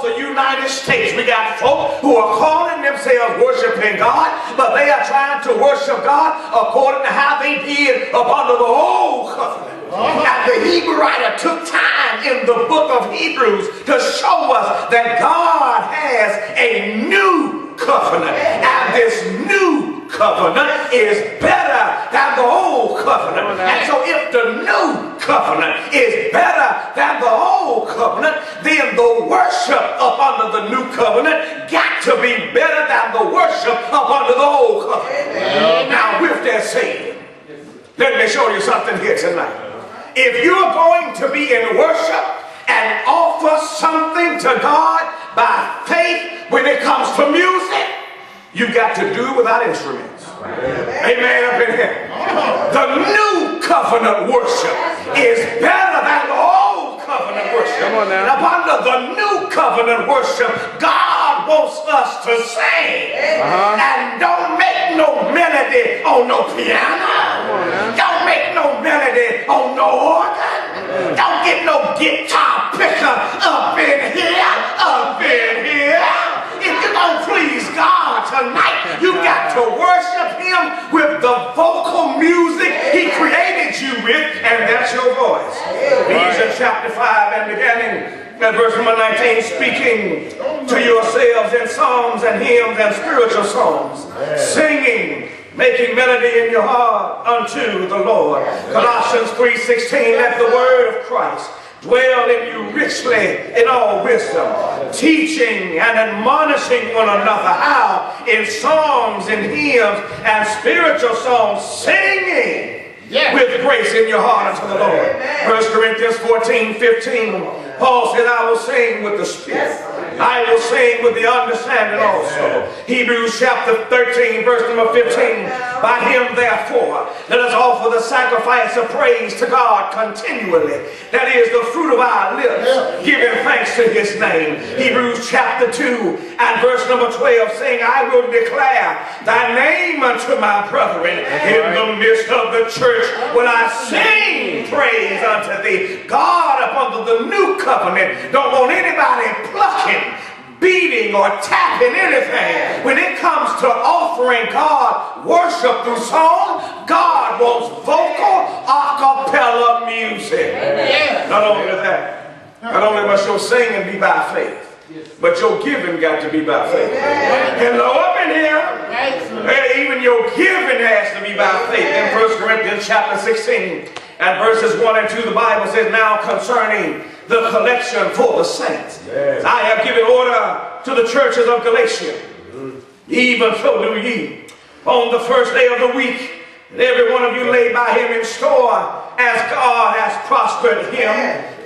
across the United States, we got folk who are calling themselves worshiping God, but they are trying to worship God according to how they did up under the old covenant. And the Hebrew writer took time in the book of Hebrews to show us that God has a new covenant, and this new covenant is better than the old covenant. And so if the new covenant is better than the old covenant, then the worship up under the new covenant got to be better than the worship up under the old covenant. Now with that said, let me show you something here tonight. If you're going to be in worship and offer something to God by faith when it comes to music, you got to do without instruments. Amen up in here. The new covenant worship is better than the old covenant worship. Come on now. Up under the new covenant worship, God wants us to sing. And don't make no melody on no piano. Don't make no melody on no organ. Don't get no guitar picker up in here, up in here. If you're going to please God tonight, you got to worship Him with the vocal music He created you with, and that's your voice. Ephesians chapter 5 and beginning at verse number 19, speaking to yourselves in psalms and hymns and spiritual songs, singing, making melody in your heart unto the Lord. Colossians 3:16, let the word of Christ dwell in you richly in all wisdom, teaching and admonishing one another how in psalms and hymns and spiritual songs, singing with grace in your heart unto the Lord. 1 Corinthians 14:15, Paul said, I will sing with the Spirit. I will sing with the understanding also. Hebrews chapter 13, verse number 15, by Him therefore let us offer the sacrifice of praise to God continually. That is the fruit of our lips, giving thanks to His name. Hebrews chapter 2 and verse number 12, saying, I will declare thy name unto my brethren in the midst of the church when I sing praise unto thee. God up under the new covenant don't want anybody plucking, beating, or tapping anything. When it comes to offering God worship through song, God wants vocal a cappella music. Not only that, not only must your singing be by faith, but your giving got to be by faith. Hello up in here. Even your giving has to be by faith. In 1 Corinthians chapter 16 and verses 1 and 2, the Bible says, now concerning the collection for the saints, I have given order to the churches of Galatia, even so do ye. On the first day of the week, and every one of you lay by him in store, as God has prospered him,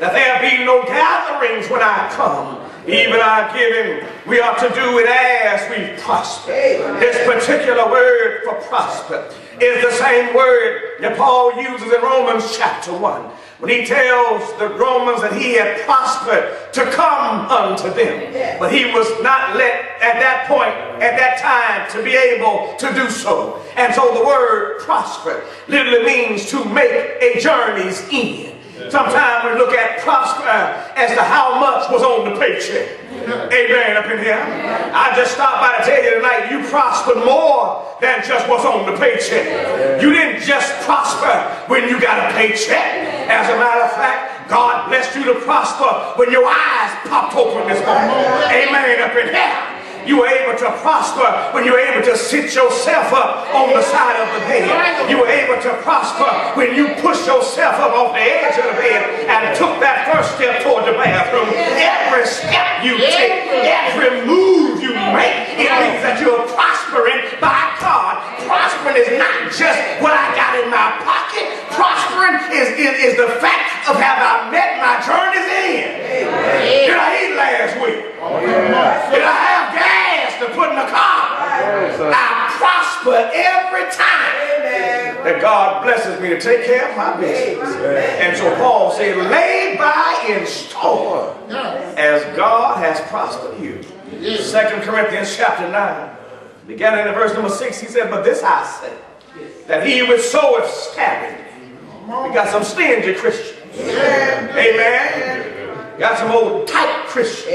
that there be no gatherings when I come. Even our giving, we are to do it as we prosper. This particular word for prosper is the same word that Paul uses in Romans chapter 1. When he tells the Romans that he had prospered to come unto them. But he was not let at that point, at that time, to be able to do so. And so the word prosper literally means to make a journey's end. Sometimes we look at prosper as to how much was on the paycheck. Amen up in here. I just stopped by to tell you tonight, you prospered more than just what's on the paycheck. You didn't just prosper when you got a paycheck. As a matter of fact, God blessed you to prosper when your eyes popped open this morning. Amen up in here. You were able to prosper when you were able to sit yourself up on the side of the bed. You were able to prosper when you pushed yourself up off the edge of the bed and took that first step toward the bathroom. Every step you take, every move you make, it means that you're prospering by God. Prospering is not just what I got in my pocket. Prospering is the fact of have I met my journey's end. Did I eat last week? Did I have gas to put in the car? I prosper every time that God blesses me to take care of my business. And so Paul said, lay by in store as God has prospered you. 2 Corinthians chapter 9, beginning in verse number 6, he said, but this I say, that he which soweth sparingly. We got some stingy Christians. Amen. Got some old tight Christians.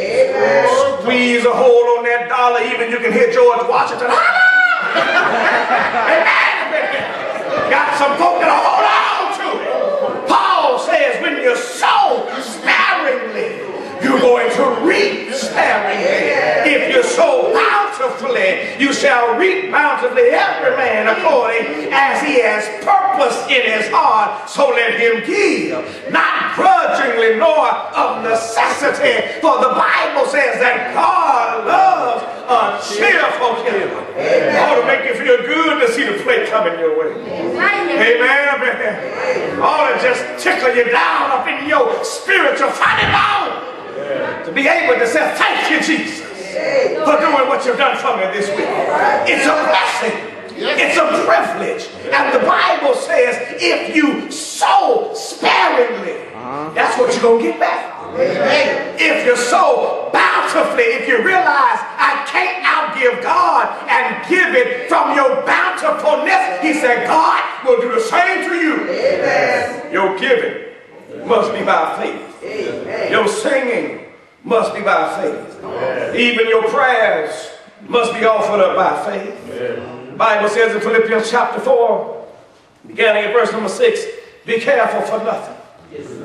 squeeze a hold on that dollar, even you can hear George Washington. Amen. Got some folk that hold on to it. Paul says when you sow sparingly, you're going to reap sparingly. If you sow bountifully, you shall reap bountifully. Every man according as he has purpose in his heart, so let him give, not grudgingly nor of necessity. For the Bible says that God loves a cheerful giver. It ought to make you feel good to see the plate coming your way. Amen. Ought to just tickle you down up in your spiritual funny bone. To be able to say, thank you, Jesus, for doing what you've done for me this week. It's a blessing. It's a privilege. And the Bible says, if you sow sparingly, that's what you're going to get back. If you sow bountifully, if you realize I can't outgive God and give it from your bountifulness, he said, God will do the same to you. Your giving must be by faith. Your singing must be by faith. Even your prayers must be offered up by faith. The Bible says in Philippians chapter 4, beginning at verse number 6, be careful for nothing,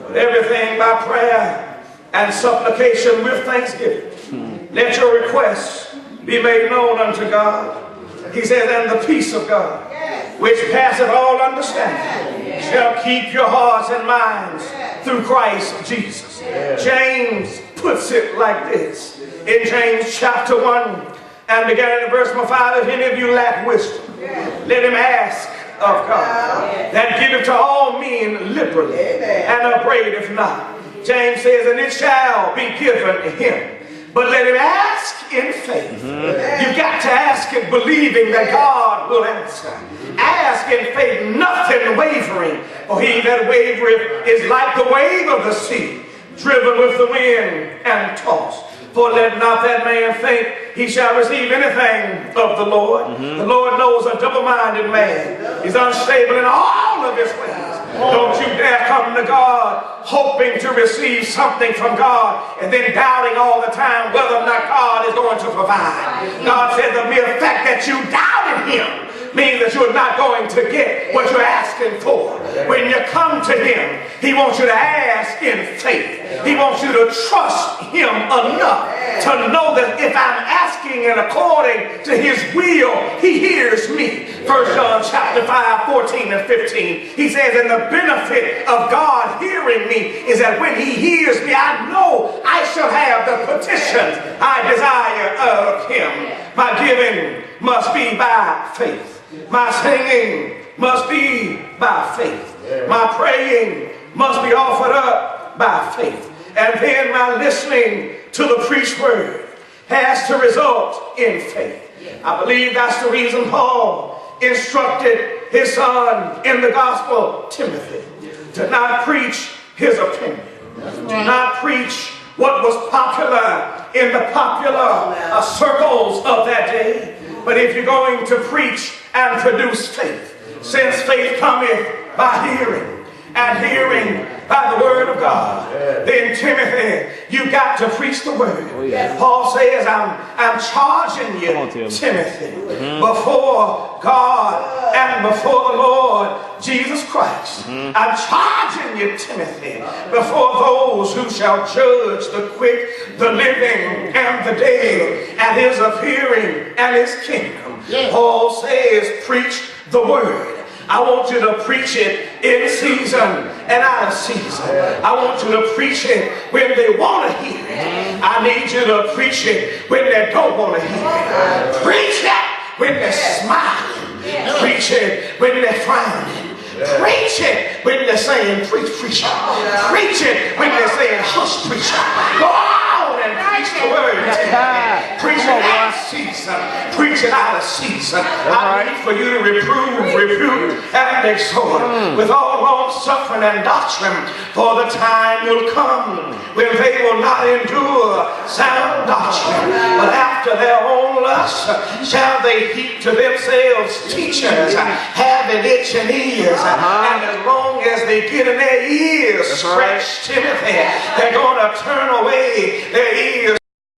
but everything by prayer and supplication with thanksgiving. Let your requests be made known unto God. He says, and the peace of God, which passeth all understanding, shall keep your hearts and minds through Christ Jesus. James puts it like this in James chapter 1 and beginning in verse 5, if any of you lack wisdom, let him ask of God, that giveth to all men liberally and upbraideth not. James says, and it shall be given him. But let him ask in faith. You've got to ask in believing that God will answer. Ask in faith, nothing wavering. For he that wavereth is like the wave of the sea, driven with the wind and tossed. For let not that man think he shall receive anything of the Lord. The Lord knows a double-minded man. He's unstable in all of his ways. Don't you dare come to God hoping to receive something from God and then doubting all the time whether or not God is going to provide. God said the mere fact that you doubted him means that you're not going to get what you're asking for. When you come to him, he wants you to ask in faith. He wants you to trust him enough to know that if I'm asking and according to his will, he hears me. 1 John chapter 5, 14 and 15. He says, and the benefit of God hearing me is that when he hears me, I know I shall have the petitions I desire of him. My giving must be by faith. My singing must be by faith. My praying must be offered up by faith. And then my listening to the preached word has to result in faith. I believe that's the reason Paul instructed his son in the gospel, Timothy, to not preach his opinion, to not preach what was popular in the popular circles of that day. But if you're going to preach and produce faith, since faith cometh by hearing, and hearing by the word of God, then Timothy, you got to preach the word. Paul says, I'm charging you, Timothy, before God and before the Lord Jesus Christ. I'm charging you, Timothy, before those who shall judge the quick, the living, and the dead, at his appearing and his kingdom. Paul says, preach the word. I want you to preach it in season and out of season. I want you to preach it when they want to hear it. I need you to preach it when they don't want to hear it. Preach it when they're smiling. Preach it when they're frowning. Preach it when they're saying, preach, preacher. Preach it when they're saying, hush, preacher. Go on and preach the word. Preach it out of season. Preach it out of season. I need for you to reprove, rebuke, and exhort with all long suffering and doctrine. For the time will come when they will not endure sound doctrine, but after their own lust shall they heap to themselves teachers, having itching ears. And as long as they get in their ears, scratch Timothy, they're going to turn away their ears.